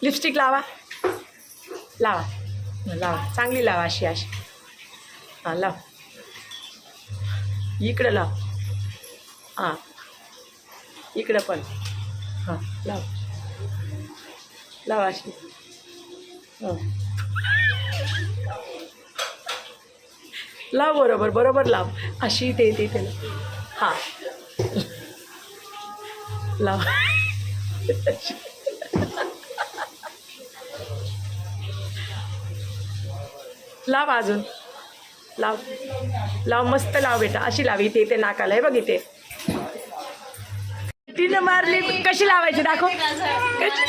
Lipstick लावा लावा लावा, चांगली लावा, अशी अशी. हां लाव, इकडं लाव. हां इकडं पण. हां लाव लाव अशी. हो लाव, बरोबर बरोबर लाव, अशी ते ते हां लाव. लाव अजून, लाव लाव, मस्त लाव बेटा, अशी लाव. इथे इथे नाकाला आहे बघ, इथे. तिनं मारली, कशी लावायची दाखव, कशी